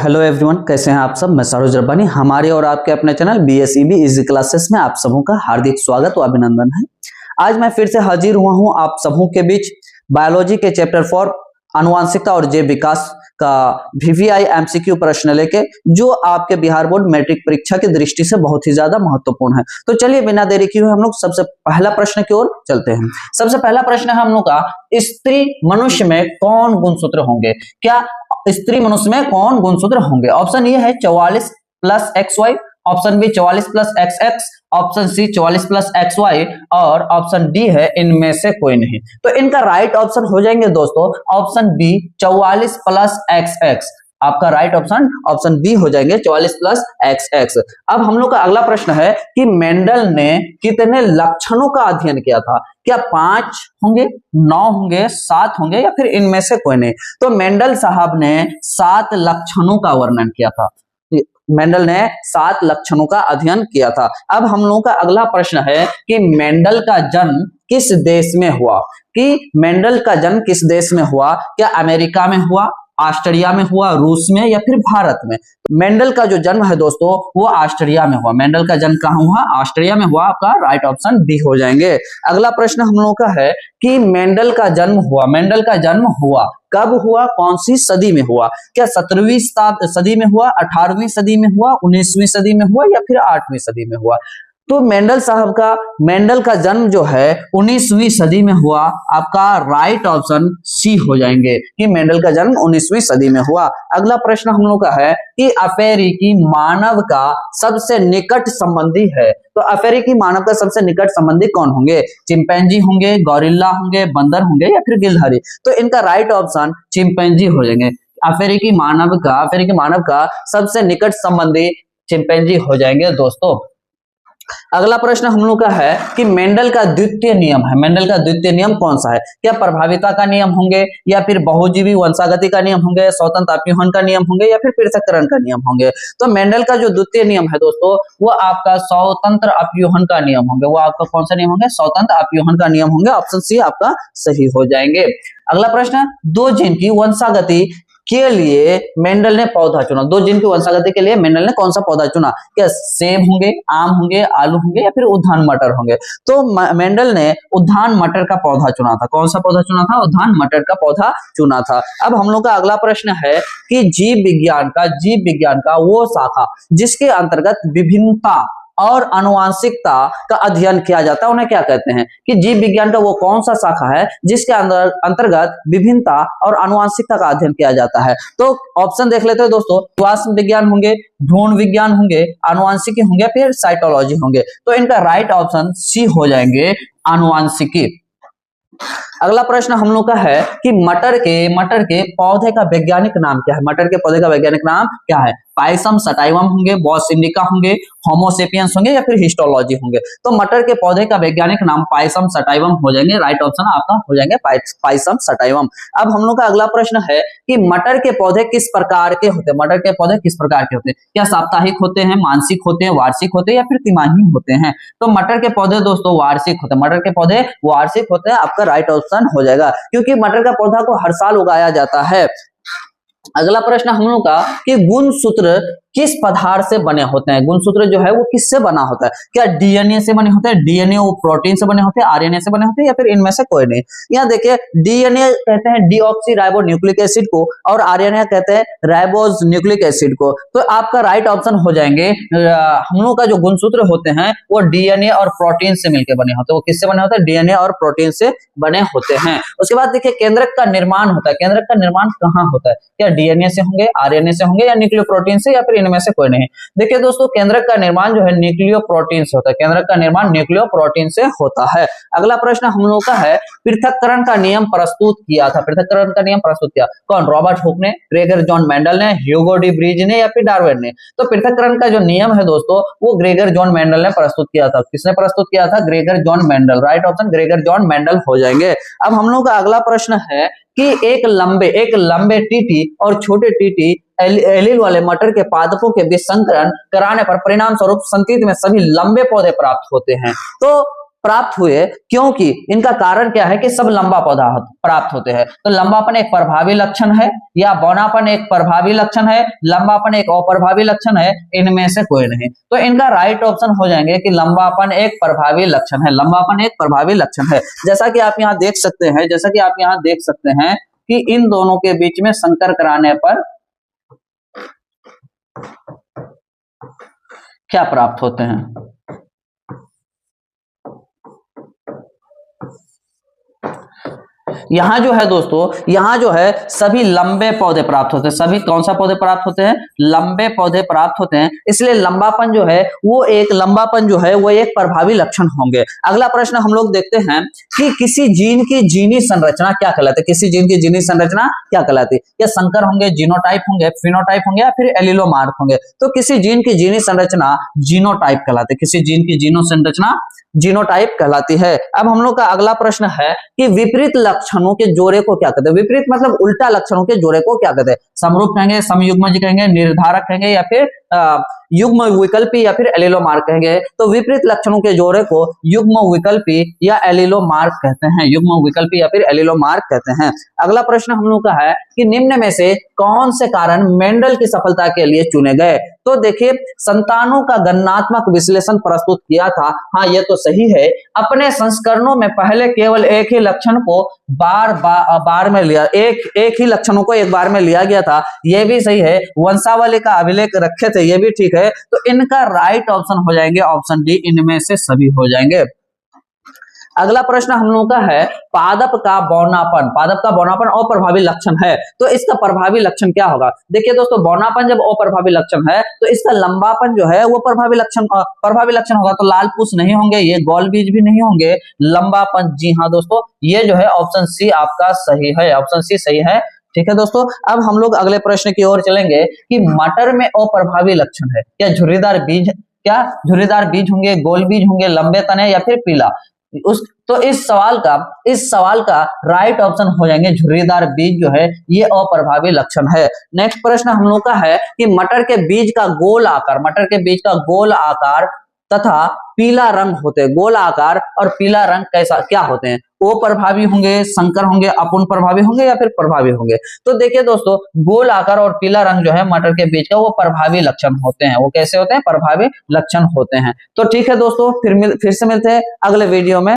Hello everyone, कैसे हैं आप सब। मैं सरोज रब्बानी, हमारे और आपके अपने चैनल BSEB इजी क्लासेस में आप सबों का हार्दिक स्वागत व अभिनंदन है। आज मैं फिर से हाजिर हुआ हूं आप सबों के बीच बायोलॉजी के चैप्टर 4 आनुवांशिकता और जैव विकास का VVI MCQ प्रश्न लेके, जो आपके बिहार बोर्ड मैट्रिक परीक्षा की दृष्टि से बहुत ही ज्यादा महत्वपूर्ण है। तो चलिए बिना देरी किए हम लोग सबसे पहला प्रश्न की ओर चलते हैं। सबसे पहला प्रश्न है हम लोग का, स्त्री मनुष्य में कौन गुणसूत्र होंगे। क्या स्त्री मनुष्य में कौन गुणसूत्र होंगे? ऑप्शन ये है 44 + XY, option B 44 + XX, option C 44 + XY और ऑप्शन डी है इनमें से कोई नहीं। तो इनका राइट ऑप्शन हो जाएंगे दोस्तों ऑप्शन बी 44 + XX। आपका राइट ऑप्शन बी हो जाएंगे 44 + XX। अब हम लोग का अगला प्रश्न है कि मेंडल ने कितने लक्षणों का अध्ययन किया था। क्या 5 होंगे, 9 होंगे, 7 होंगे या फिर इनमें से कोई नहीं। तो मेंडल साहब ने 7 लक्षणों का वर्णन किया था। मेंडल ने 7 लक्षणों का अध्ययन किया था। अब हम लोगों का अगला प्रश्न है कि मेंडल का जन्म किस देश में हुआ। कि मेंडल का जन्म किस देश में हुआ। क्या अमेरिका में हुआ, ऑस्ट्रेलिया में हुआ, रूस में या फिर भारत में। मेंडल का जो जन्म है दोस्तों वो ऑस्ट्रेलिया में हुआ। मेंडल का जन्म कहां हुआ? ऑस्ट्रेलिया में हुआ। आपका राइट ऑप्शन बी हो जाएंगे। अगला प्रश्न हम लोगों का है कि मेंडल का जन्म हुआ कब हुआ, कौन सी सदी में हुआ। क्या 17वीं सदी में हुआ, 18वीं सदी में हुआ, 19वीं सदी में हुआ या फिर 8वीं सदी में हुआ। तो मेंडल का जन्म जो है 19वीं सदी में हुआ। आपका राइट ऑप्शन सी हो जाएंगे कि मेंडल का जन्म 19वीं सदी में हुआ। अगला प्रश्न हम लोग का है कि अफ्रीकी मानव का सबसे निकट संबंधी है। तो अफ्रीकी मानव का सबसे निकट संबंधी कौन होंगे? चिंपैंजी होंगे, गौरिल्ला होंगे, बंदर होंगे या फिर गिलहरी। तो इनका राइट ऑप्शन चिंपैंजी हो जाएंगे। अफ्रीकी मानव का सबसे निकट संबंधी चिंपैंजी हो जाएंगे दोस्तों। अगला प्रश्न हम लोग का है कि मेंडल का द्वितीय नियम कौन सा है। क्या प्रभाविता का नियम होंगे या फिर बहुजीवी वंशागति का नियम होंगे, स्वतंत्र अपव्यूहन का नियम होंगे या फिर पृथक्करण का नियम होंगे। तो मेंडल का जो द्वितीय नियम है दोस्तों वो आपका स्वतंत्र अपव्यूहन का नियम होंगे। वो आपका कौन सा नियम होंगे? स्वतंत्र अपव्यूहन का नियम होंगे। ऑप्शन सी आपका सही हो जाएंगे। अगला प्रश्न, 2 जीन की वंशागति के लिए मेंडल ने पौधा चुना। 2 जीन की वंशागति के लिए मेंडल ने कौन सा पौधा चुना? क्या सेब होंगे, आम होंगे, आलू होंगे या फिर उद्यान मटर होंगे। तो मेंडल ने उद्यान मटर का पौधा चुना था। कौन सा पौधा चुना था? उद्यान मटर का पौधा चुना था। अब हम लोग का अगला प्रश्न है कि जीव विज्ञान का वो शाखा जिसके अंतर्गत विभिन्नता और आनुवांशिकता का अध्ययन किया जाता है उन्हें क्या कहते हैं। कि जीव विज्ञान का वो कौन सा शाखा है जिसके अंतर्गत विभिन्नता और आनुवांशिकता का अध्ययन किया जाता है। तो ऑप्शन देख लेते हैं दोस्तों, जीवाश्म विज्ञान होंगे, भ्रूण विज्ञान होंगे, आनुवांशिकी होंगे, फिर साइटोलॉजी होंगे। तो इनका राइट ऑप्शन सी हो जाएंगे आनुवांशिकी। अगला प्रश्न हम लोग का है कि मटर के पौधे का वैज्ञानिक नाम क्या है। मटर के पौधे का वैज्ञानिक नाम क्या है? पाइसम सटाइवम होंगे, बॉस इंडिका होंगे, होमोसेपियंस होंगे या फिर हिस्टोलॉजी होंगे। तो मटर के पौधे का वैज्ञानिक नाम पाइसम सटाइवम हो जाएंगे। राइट ऑप्शन आपका हो जाएंगे पाइसम सटाइवम। अब हम लोग का अगला प्रश्न है कि मटर के पौधे किस प्रकार के होते हैं। क्या साप्ताहिक होते हैं, मासिक होते हैं, वार्षिक होते हैं या फिर तिमाही होते हैं। तो मटर के पौधे दोस्तों वार्षिक होते हैं। आपका राइट ऑप्शन हो जाएगा क्योंकि मटर का पौधा को हर साल उगाया जाता है। अगला प्रश्न हम लोग का कि गुणसूत्र किस पदार्थ से बने होते हैं। गुणसूत्र जो है वो किससे बना होता है। क्या डीएनए से बने होते हैं? डीएनए वो प्रोटीन से बने होते हैं, आरएनए से बने होते हैं या फिर इनमें से कोई नहीं। यहाँ देखिए डीएनए कहते हैं डीऑक्सी राइबो न्यूक्लिक एसिड को और आरएनए कहते हैं राइबोज न्यूक्लिक एसिड को। तो आपका राइट ऑप्शन हो जाएंगे हम लोग का जो गुणसूत्र होते हैं वो डीएनए और प्रोटीन से मिलकर बने होते हैं। वो किससे बने होते हैं? डीएनए और प्रोटीन से बने होते हैं। उसके बाद देखिए केंद्रक का निर्माण होता है। केंद्रक का निर्माण कहाँ होता है? क्या डीएनए से होंगे, आरएनए से होंगे या न्यूक्लियो प्रोटीन से या फिर इनमें से कोई नहीं। देखिए दोस्तों केंद्रक का निर्माण जो है न्यूक्लियो प्रोटीन से होता है। केंद्रक का निर्माण न्यूक्लियो प्रोटीन से होता है। अगला प्रश्न हम लोग का है पृथक्करण का नियम प्रस्तुत किया। कौन? रॉबर्ट हुक ने, ग्रेगर जॉन मेंडल ने, ह्यूगो डी ब्रीज ने या फिर डार्विन ने। तो पृथक्करण का जो नियम है दोस्तों वो ग्रेगर जॉन मेंडल ने प्रस्तुत किया था। किसने प्रस्तुत किया था? Gregor John Mendel. Right option Gregor John Mendel हो जाएंगे। अब हम लोग का अगला प्रश्न है कि एक लंबे टीटी और छोटे टीटी एलील वाले मटर के पादपों के बीच संकरण कराने पर परिणाम स्वरूप संतति में सभी लंबे पौधे प्राप्त होते हैं। तो प्राप्त हुए, क्योंकि इनका कारण क्या है कि सब लंबा पौधा प्राप्त होते हैं। तो लंबापन एक प्रभावी लक्षण है या बौनापन एक प्रभावी लक्षण है, लंबापन एक अप्रभावी लक्षण है, इनमें से कोई नहीं। तो इनका राइट ऑप्शन हो जाएंगे कि लंबापन एक प्रभावी लक्षण है, लंबापन एक प्रभावी लक्षण है। जैसा कि आप यहाँ देख सकते हैं कि इन दोनों के बीच में संकर कराने पर क्या प्राप्त होते हैं। यहां जो है दोस्तों, यहां जो है सभी लंबे पौधे प्राप्त होते हैं। सभी कौन सा पौधे प्राप्त होते हैं? लंबे पौधे प्राप्त होते हैं। इसलिए लंबापन जो है वो एक प्रभावी लक्षण होंगे। अगला प्रश्न हम लोग देखते हैं कि किसी जीन की जीनी संरचना क्या कहलाती है? किसी जीन की जीनी संरचना क्या कहलाती है? या संकर होंगे, जीनोटाइप होंगे, फिनोटाइप होंगे या फिर एलिलोमार्फ होंगे? तो किसी जीन की जीनी संरचना जीनोटाइप कहलाती है। किसी जीन की जीनो संरचना जीनोटाइप कहलाती है। अब हम लोग का अगला प्रश्न है कि विपरीत लक्षणों के जोड़े को क्या कहते हैं? विपरीत मतलब उल्टा लक्षणों के जोड़े को क्या कहते हैं? समरूप कहेंगे, समयुग्मज कहेंगे, निर्धारक कहेंगे या फिर युग्म विकल्पी या फिर एलिलोमार्फ कहेंगे। तो विपरीत लक्षणों के जोड़े को युग्म विकल्पी या एलिलोमार्फ कहते हैं, युग्म विकल्पी या फिर एलिलोमार्फ कहते हैं। अगला प्रश्न हम लोग का है कि निम्न में से कौन से कारण मेंडल की सफलता के लिए चुने गए? तो देखिए, संतानों का गणनात्मक विश्लेषण प्रस्तुत किया था। हाँ, ये तो सही है। अपने संस्करणों में पहले केवल एक ही लक्षण को बार में लिया, एक ही लक्षणों को एक बार में लिया गया था, ये भी सही है। वंशावली का अभिलेख रखे थे, ये भी ठीक है। तो इनका राइट ऑप्शन हो जाएंगे ऑप्शन डी, इनमें से सभी हो जाएंगे। अगला प्रश्न हम लोग का है पादप का बौनापन। पादप का बौनापन अप्रभावी लक्षण है, तो इसका प्रभावी लक्षण क्या होगा? देखिए दोस्तों, बौनापन जब अप्रभावी लक्षण है तो इसका लंबापन जो है वो प्रभावी लक्षण होगा। तो लाल पूछ नहीं होंगे, ये गोल बीज भी नहीं होंगे, लंबापन। जी हाँ दोस्तों, ये जो है ऑप्शन सी आपका सही है, ऑप्शन सी सही है। ठीक है दोस्तों, अब हम लोग अगले प्रश्न की ओर चलेंगे कि मटर में अप्रभावी लक्षण है। क्या झुर्रीदार बीज होंगे, गोल बीज होंगे, लंबे तने या फिर पीला? तो इस सवाल का राइट ऑप्शन हो जाएंगे झुर्रीदार बीज जो है ये अप्रभावी लक्षण है। नेक्स्ट प्रश्न हम लोग का है कि मटर के बीज का गोल आकार तथा पीला रंग होते हैं। गोल आकार और पीला रंग क्या होते हैं? वो प्रभावी होंगे, संकर होंगे, अपूर्ण प्रभावी होंगे या फिर प्रभावी होंगे? तो देखिए दोस्तों, गोल आकार और पीला रंग जो है मटर के बीज का वो प्रभावी लक्षण होते हैं। वो कैसे होते हैं? प्रभावी लक्षण होते हैं। तो ठीक है दोस्तों, फिर से मिलते हैं अगले वीडियो में।